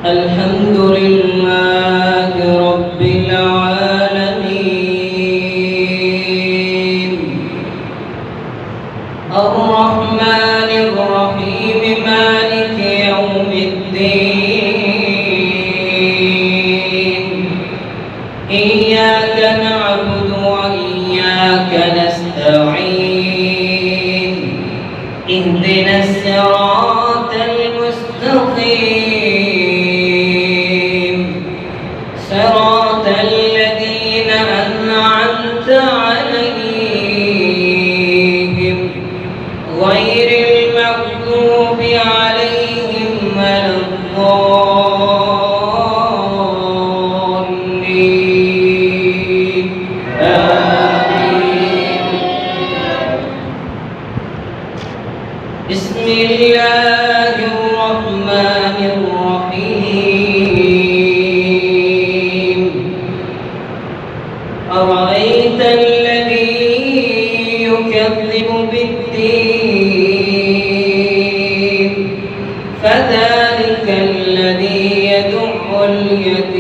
الحمد لله رب العالمين الرحمن الرحيم مالك يوم الدين إياك نعبد وإياك نستعين اهدنا الصراط المستقيم صراط الذين أنعمت عليهم غير المغضوب عليهم ولا الضالين آمين. بسم الله الرحمن الرحيم أرأيت الذي يكذب بالدين فذلك الذي يدع اليتيم